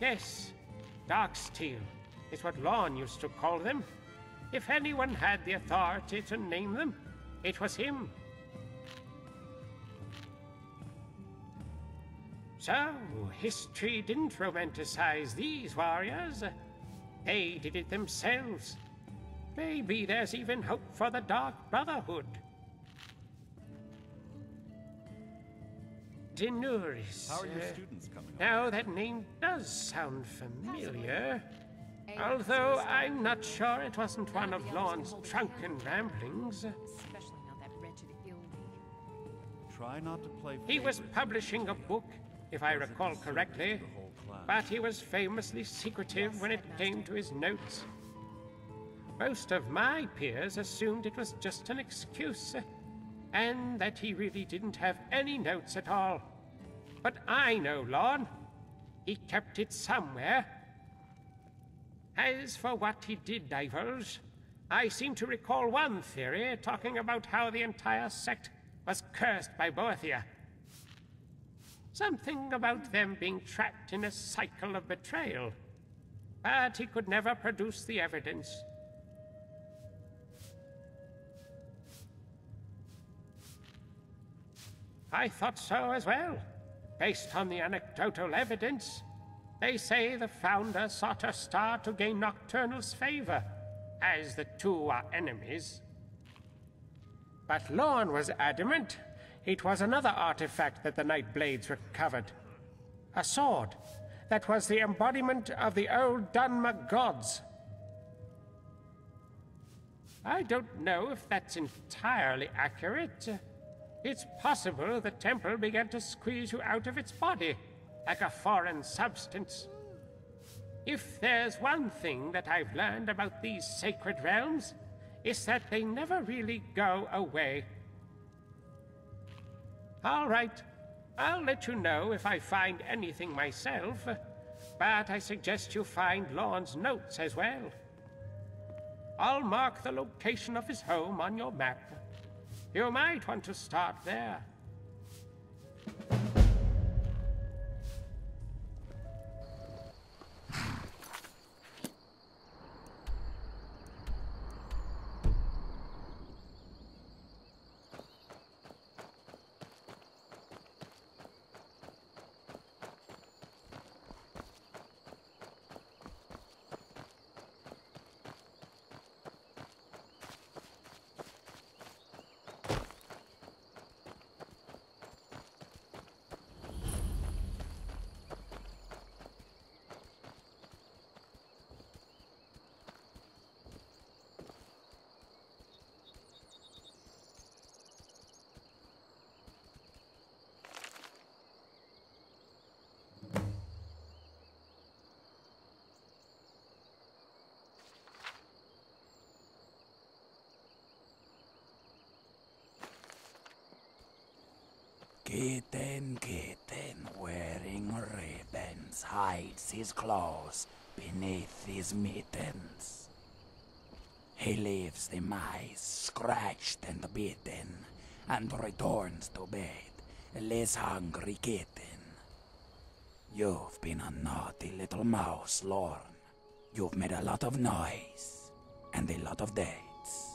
Yes, Dark Steel is what Lorne used to call them. If anyone had the authority to name them, it was him. So, history didn't romanticize these warriors. They did it themselves. Maybe there's even hope for the Dark Brotherhood. Daedra. How are your students coming along? Now that name does sound familiar. Although I'm not sure it wasn't one of Lorne's drunken ramblings. Especially now that wretched Ildi. Try not to play He was favorites. publishing a book, if I recall correctly, The whole class. but he was famously secretive when it came to his notes. Most of my peers assumed it was just an excuse, and that he really didn't have any notes at all. But I know Lorne. He kept it somewhere. As for what he did divulge, I seem to recall one theory talking about how the entire sect was cursed by Boethia. Something about them being trapped in a cycle of betrayal. But he could never produce the evidence. I thought so as well. Based on the anecdotal evidence, they say the founder sought her star to gain Nocturnal's favor, as the two are enemies. But Lorne was adamant it was another artifact that the Nightblades recovered. A sword that was the embodiment of the old Dunmer gods. I don't know if that's entirely accurate. It's possible the temple began to squeeze you out of its body, like a foreign substance. If there's one thing that I've learned about these sacred realms, it's that they never really go away. All right, I'll let you know if I find anything myself, but I suggest you find Lorne's notes as well. I'll mark the location of his home on your map. You might want to start there. Kitten, wearing ribbons, hides his claws beneath his mittens. He leaves the mice scratched and bitten, and returns to bed, a less hungry kitten. You've been a naughty little mouse, Lorne. You've made a lot of noise, and a lot of dates.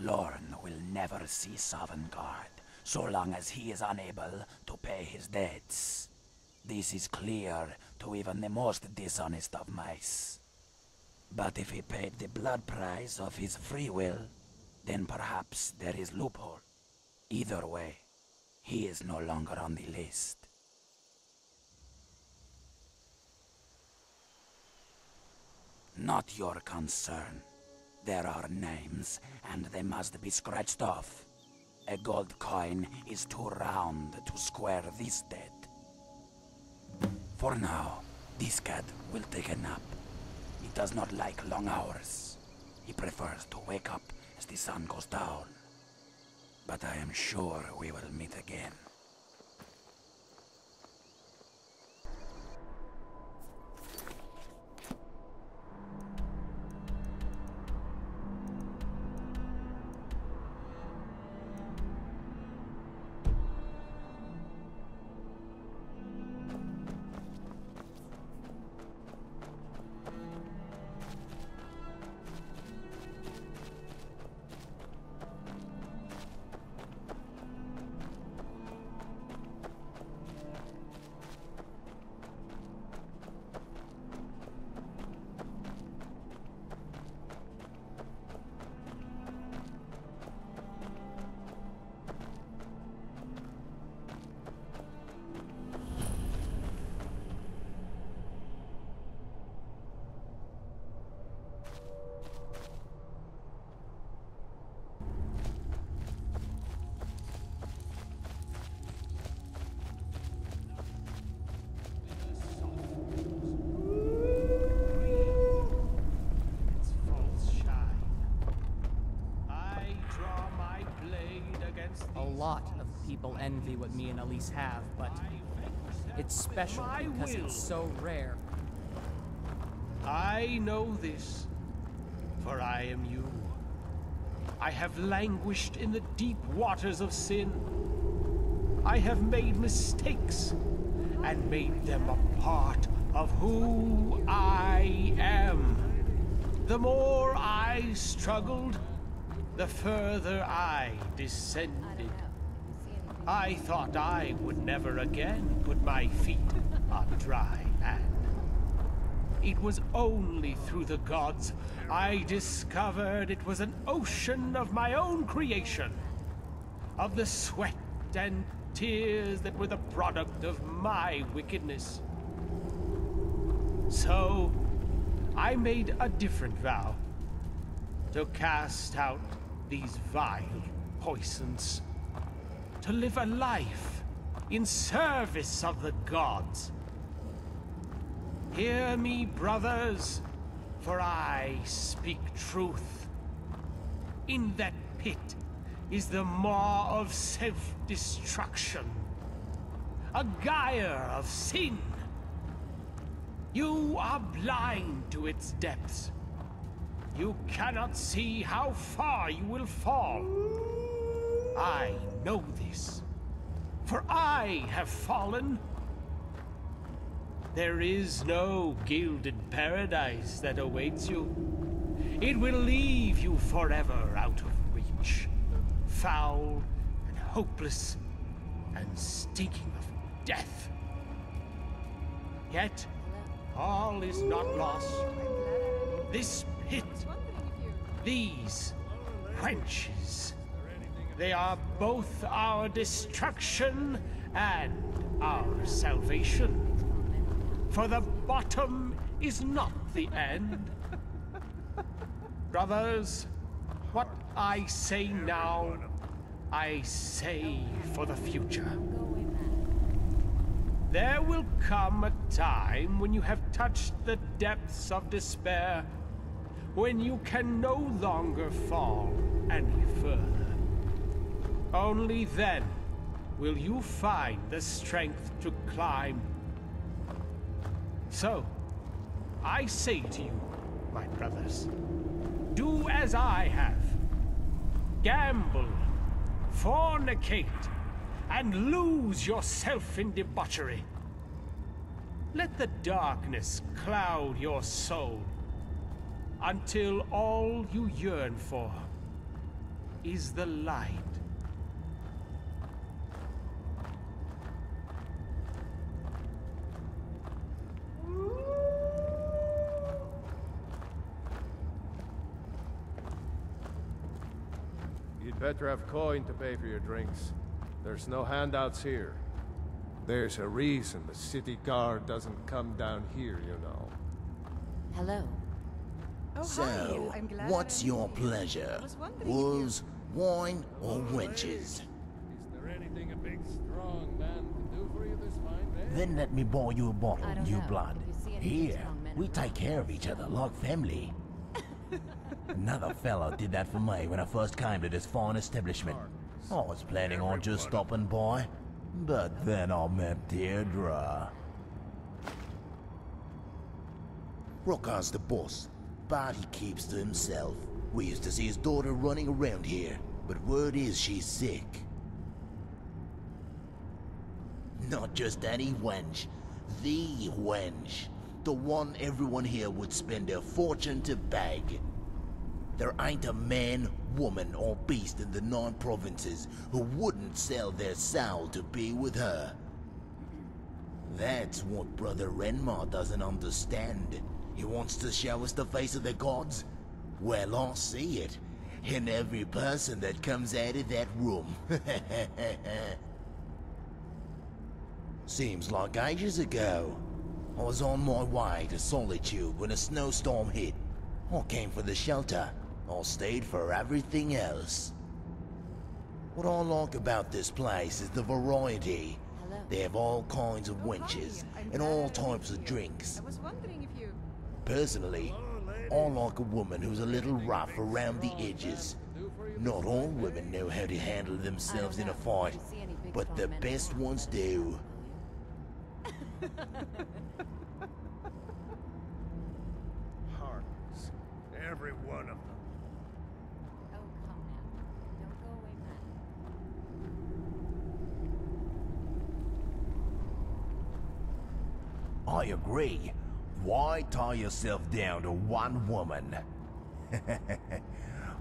Lorne will never see Sovngarde so long as he is unable to pay his debts. This is clear to even the most dishonest of mice. But if he paid the blood price of his free will, then perhaps there is loophole. Either way, he is no longer on the list. Not your concern. There are names, and they must be scratched off. A gold coin is too round to square this debt. For now, this cat will take a nap. He does not like long hours. He prefers to wake up as the sun goes down. But I am sure we will meet again. people envy what me and Elise have, but it's special because it's so rare. I know this, for I am you. I have languished in the deep waters of sin. I have made mistakes and made them a part of who I am. The more I struggled, the further I descended. I thought I would never again put my feet on dry land. It was only through the gods I discovered it was an ocean of my own creation, of the sweat and tears that were the product of my wickedness. So, I made a different vow, to cast out these vile poisons, to live a life in service of the gods. Hear me, brothers, for I speak truth. In that pit is the maw of self-destruction, a gyre of sin. You are blind to its depths. You cannot see how far you will fall. I know this, for I have fallen. There is no gilded paradise that awaits you. It will leave you forever out of reach, foul and hopeless and stinking of death. Yet, all is not lost. This pit, these quenches, they are both our destruction and our salvation. For the bottom is not the end. Brothers, what I say now, I say for the future. There will come a time when you have touched the depths of despair, when you can no longer fall any further. Only then will you find the strength to climb. So, I say to you, my brothers, do as I have. Gamble, fornicate, and lose yourself in debauchery. Let the darkness cloud your soul until all you yearn for is the light. You'd better have coin to pay for your drinks. There's no handouts here. There's a reason the city guard doesn't come down here, you know. Hello. Oh, So, hi. I'm glad what's I'm your here. pleasure? I was wondering if you- Wolves, wine, or wenches? Is there anything a big, strong man can do for you this fine day? Then let me borrow you a bottle, I don't new know. blood. If you see any Here, strong men we around, take care of each other like family. Another fellow did that for me when I first came to this fine establishment. I was planning on just stopping by, but then I met Daedra. Rockar's the boss, but he keeps to himself. We used to see his daughter running around here, but word is she's sick. Not just any wench, the wench. The one everyone here would spend their fortune to bag. There ain't a man, woman, or beast in the 9 provinces who wouldn't sell their soul to be with her. That's what Brother Renmar doesn't understand. He wants to show us the face of the gods? Well, I see it in every person that comes out of that room. Seems like ages ago. I was on my way to Solitude when a snowstorm hit. I came for the shelter. I stayed for everything else. What I like about this place is the variety. Hello. They have all kinds of wenches I'm and glad all I'm types of here. drinks. I was wondering if you... Personally, I like a woman who's a little rough around the edges. Not all women know how to handle themselves in a fight, but the best ones do. Harkness. Every one of them. Oh, come now. Don't go away, Matt. I agree. Why tie yourself down to one woman?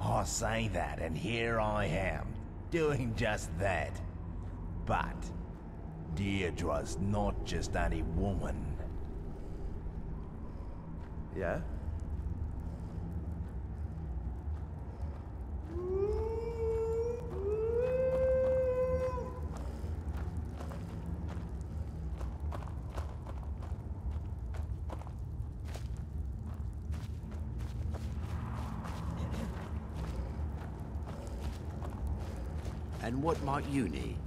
I say that, and here I am, doing just that. But Daedra's not just any woman. Yeah? And what might you need?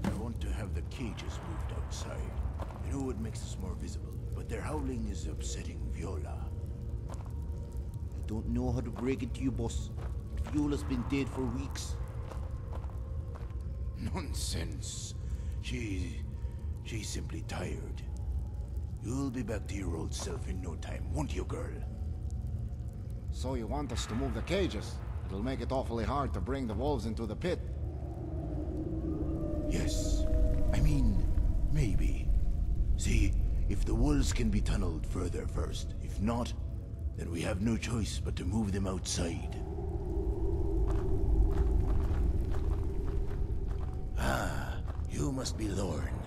I want to have the cages moved outside. I know it makes us more visible, but their howling is upsetting Viola. I don't know how to break it to you, boss. But Viola's been dead for weeks. Nonsense. She's simply tired. You'll be back to your old self in no time, won't you, girl? So you want us to move the cages? It'll make it awfully hard to bring the wolves into the pit. Yes. I mean, maybe. See, if the wolves can be tunneled further first. If not, then we have no choice but to move them outside. Ah, you must be Lorne.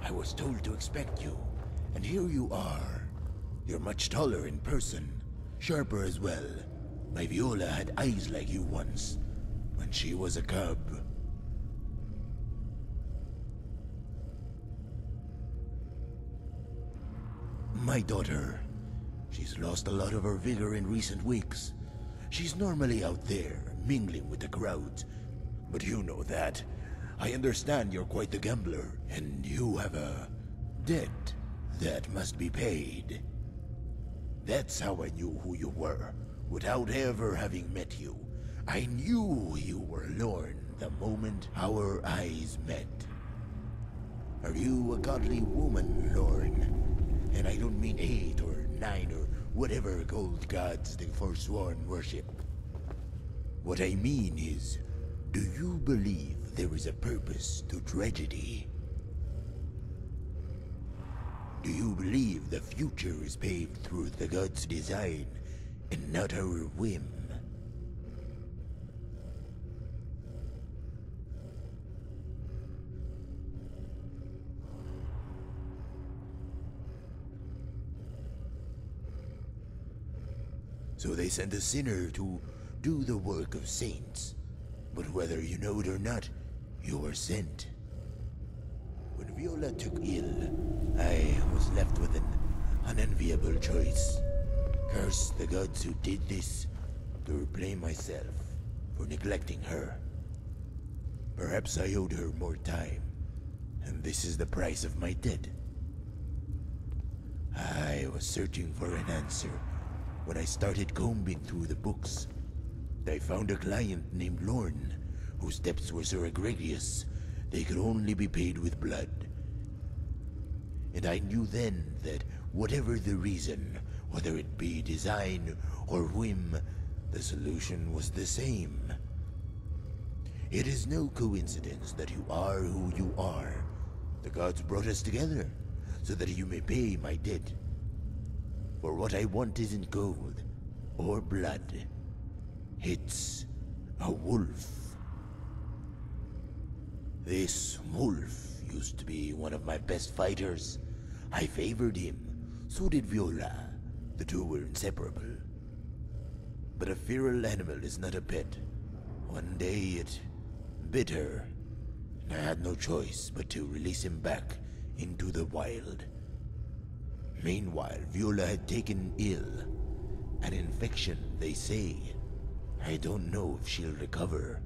I was told to expect you. And here you are. You're much taller in person. Sharper as well. My Viola had eyes like you once, when she was a cub. My daughter. She's lost a lot of her vigor in recent weeks. She's normally out there, mingling with the crowd. But you know that. I understand you're quite the gambler, and you have a debt that must be paid. That's how I knew who you were. Without ever having met you, I knew you were Lorne the moment our eyes met. Are you a godly woman, Lorne? And I don't mean 8 or 9 or whatever gold gods the Forsworn worship. What I mean is, do you believe there is a purpose to tragedy? Do you believe the future is paved through the gods' design and not our whim? So they sent a sinner to do the work of saints. But whether you know it or not, you were sent. When Viola took ill, I was left with an unenviable choice. Curse the gods who did this, or blame myself for neglecting her. Perhaps I owed her more time, and this is the price of my debt. I was searching for an answer when I started combing through the books. I found a client named Lorne, whose debts were so egregious they could only be paid with blood. And I knew then that whatever the reason, whether it be design or whim, the solution was the same. It is no coincidence that you are who you are. The gods brought us together, so that you may pay my debt. For what I want isn't gold, or blood. It's a wolf. This wolf used to be one of my best fighters. I favored him, so did Viola. The two were inseparable. But a feral animal is not a pet. One day it bit her, and I had no choice but to release him back into the wild. Meanwhile, Viola had taken ill. An infection, they say. I don't know if she'll recover.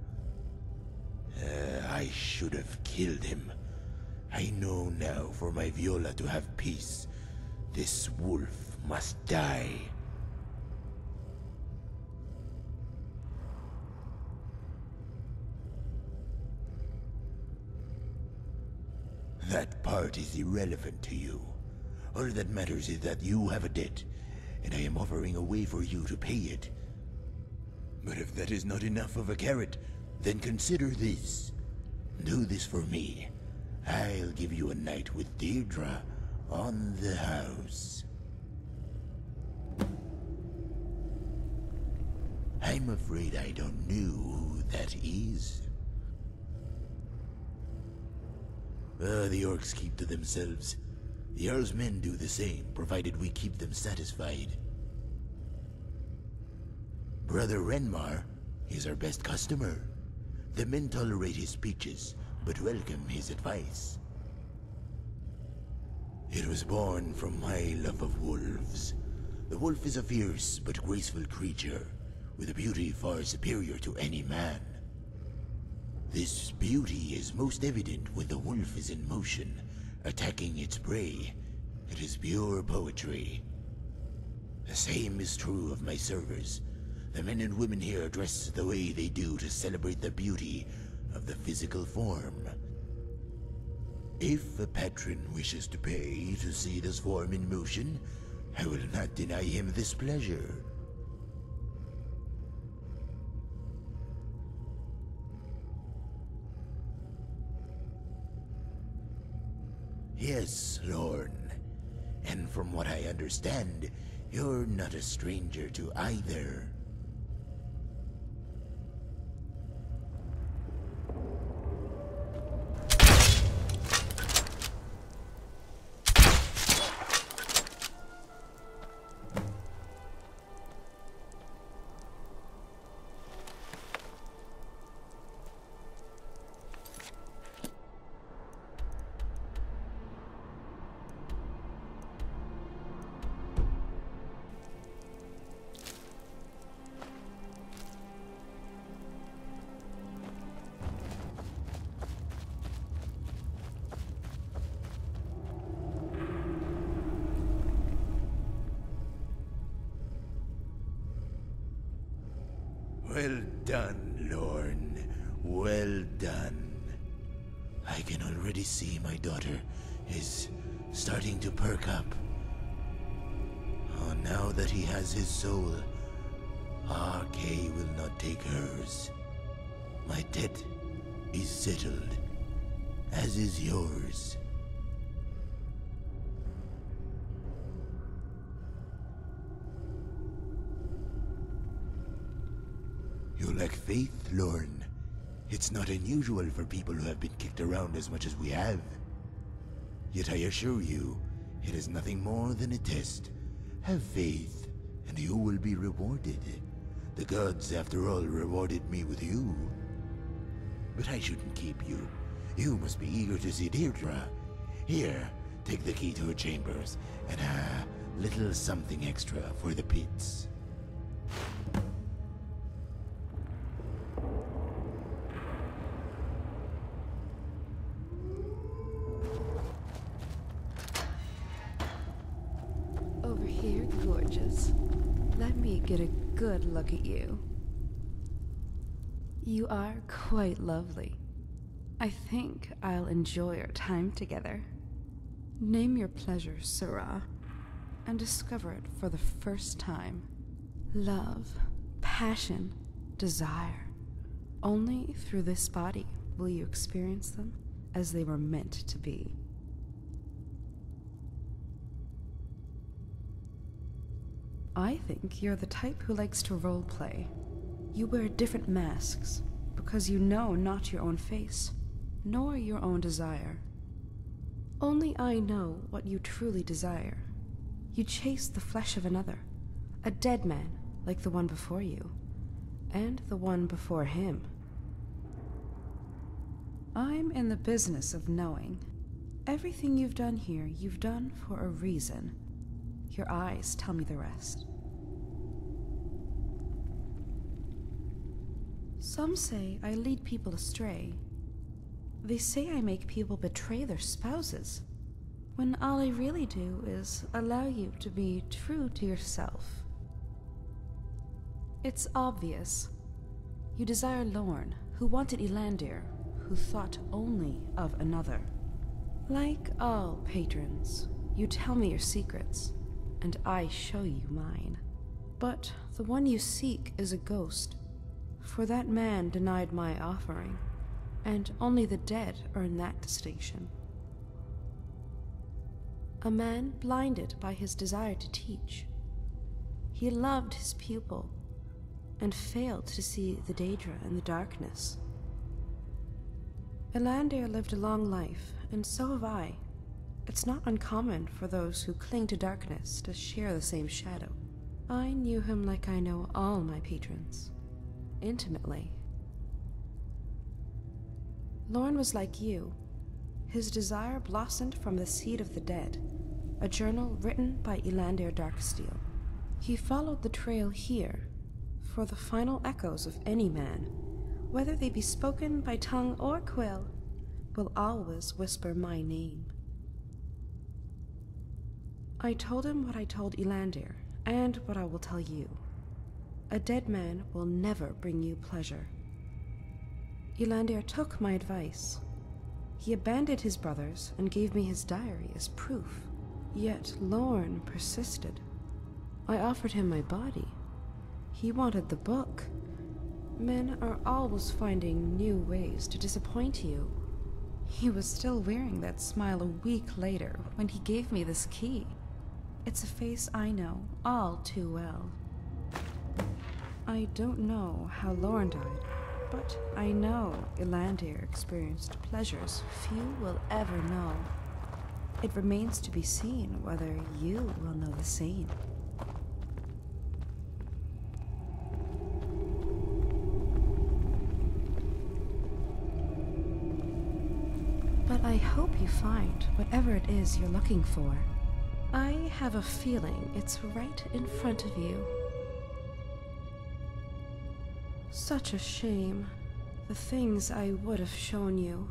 I should have killed him. I know now, for my Viola to have peace, this wolf must die. That part is irrelevant to you. All that matters is that you have a debt, and I am offering a way for you to pay it. But if that is not enough of a carrot, then consider this. Do this for me. I'll give you a night with Daedra on the house. I'm afraid I don't know who that is. The orcs keep to themselves. The Jarl's men do the same, provided we keep them satisfied. Brother Renmar is our best customer. The men tolerate his speeches, but welcome his advice. It was born from my love of wolves. The wolf is a fierce but graceful creature, with a beauty far superior to any man. This beauty is most evident when the wolf is in motion, attacking its prey. It is pure poetry. The same is true of my servers. The men and women here dress the way they do to celebrate the beauty of the physical form. If a patron wishes to pay to see this form in motion, I will not deny him this pleasure. Yes, Lorne. And from what I understand, you're not a stranger to either. Well done, Lorne. Well done. I can already see my daughter is starting to perk up. Oh, now that he has his soul, RK will not take hers. My debt is settled, as is yours. You lack faith, Lorne. It's not unusual for people who have been kicked around as much as we have. Yet I assure you, it is nothing more than a test. Have faith, and you will be rewarded. The gods, after all, rewarded me with you. But I shouldn't keep you. You must be eager to see Daedra. Here, take the key to her chambers, and a little something extra for the pits. Over here, gorgeous. Let me get a good look at you. You are quite lovely. I think I'll enjoy our time together. Name your pleasure, Sirrah, and discover it for the first time. Love, passion, desire. Only through this body will you experience them as they were meant to be. I think you're the type who likes to roleplay. You wear different masks because you know not your own face, nor your own desire. Only I know what you truly desire. You chase the flesh of another, a dead man like the one before you, and the one before him. I'm in the business of knowing. Everything you've done here, you've done for a reason. Your eyes tell me the rest. Some say I lead people astray. They say I make people betray their spouses, when all I really do is allow you to be true to yourself. It's obvious. You desire Lorne, who wanted Elandir, who thought only of another. Like all patrons, you tell me your secrets, and I show you mine. But the one you seek is a ghost, for that man denied my offering, and only the dead earn that distinction. A man blinded by his desire to teach. He loved his pupil, and failed to see the Daedra in the darkness. Elandir lived a long life, and so have I. It's not uncommon for those who cling to darkness to share the same shadow. I knew him like I know all my patrons, intimately. Lorn was like you. His desire blossomed from the seed of the dead, a journal written by Elandir Darksteel. He followed the trail here, for the final echoes of any man, whether they be spoken by tongue or quill, will always whisper my name. I told him what I told Elandir, and what I will tell you. A dead man will never bring you pleasure. Elandir took my advice. He abandoned his brothers and gave me his diary as proof. Yet Lorn persisted. I offered him my body. He wanted the book. Men are always finding new ways to disappoint you. He was still wearing that smile a week later when he gave me this key. It's a face I know all too well. I don't know how Lorn died, but I know Elandir experienced pleasures few will ever know. It remains to be seen whether you will know the same. But I hope you find whatever it is you're looking for. I have a feeling it's right in front of you. Such a shame. The things I would have shown you.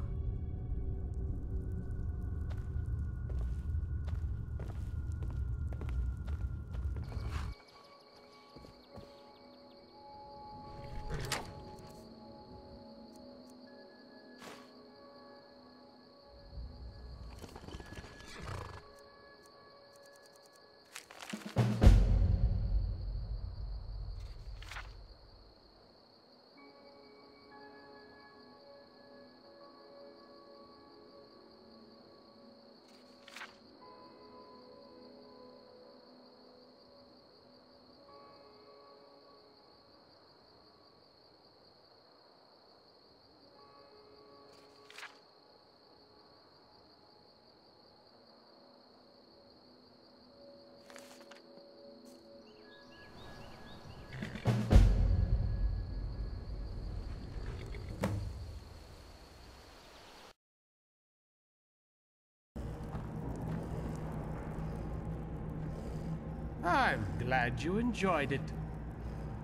I'm glad you enjoyed it.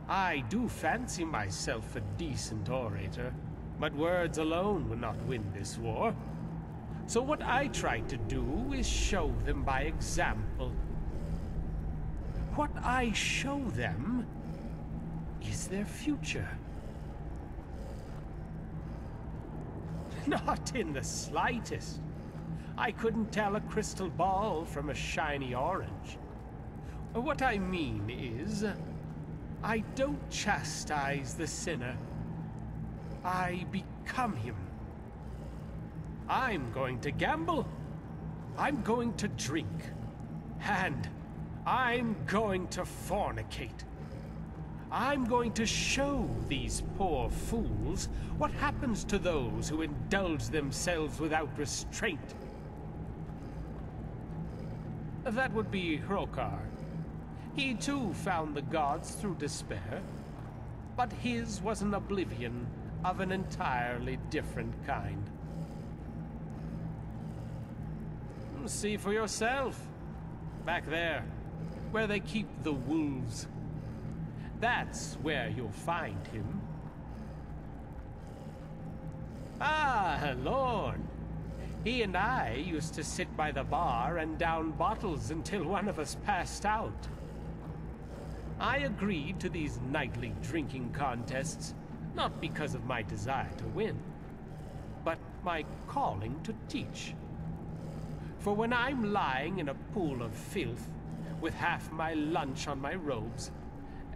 I do fancy myself a decent orator, but words alone will not win this war. So what I try to do is show them by example. What I show them is their future. Not in the slightest. I couldn't tell a crystal ball from a shiny orange. What I mean is, I don't chastise the sinner. I become him. I'm going to gamble. I'm going to drink. And I'm going to fornicate. I'm going to show these poor fools what happens to those who indulge themselves without restraint. That would be Hrokar. He too found the gods through despair, but his was an oblivion of an entirely different kind. See for yourself. Back there, where they keep the wolves. That's where you'll find him. Ah, Lorn. He and I used to sit by the bar and down bottles until one of us passed out. I agreed to these nightly drinking contests, not because of my desire to win, but my calling to teach. For when I'm lying in a pool of filth, with half my lunch on my robes,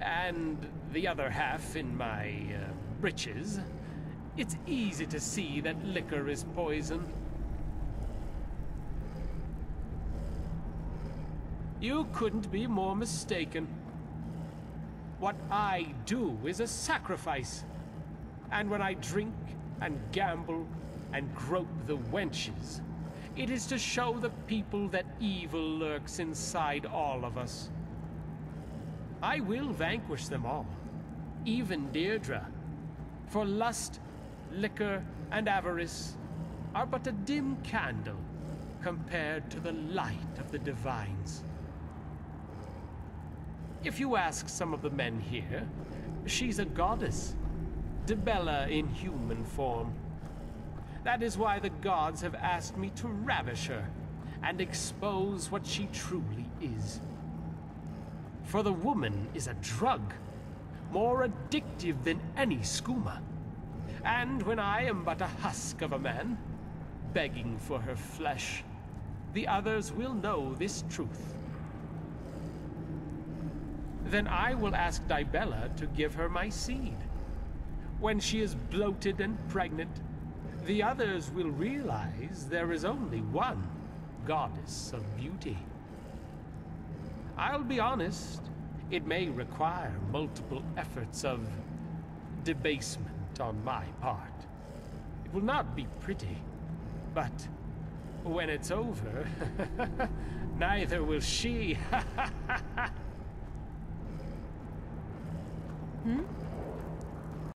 and the other half in my breeches, it's easy to see that liquor is poison. You couldn't be more mistaken. What I do is a sacrifice. And when I drink and gamble and grope the wenches, it is to show the people that evil lurks inside all of us. I will vanquish them all, even Daedra, for lust, liquor, and avarice are but a dim candle compared to the light of the divines. If you ask some of the men here, she's a goddess, Dibella in human form. That is why the gods have asked me to ravish her and expose what she truly is. For the woman is a drug, more addictive than any skooma. And when I am but a husk of a man, begging for her flesh, the others will know this truth. Then I will ask Dibella to give her my seed. When she is bloated and pregnant, the others will realize there is only one goddess of beauty. I'll be honest, it may require multiple efforts of debasement on my part. It will not be pretty, but when it's over, neither will she.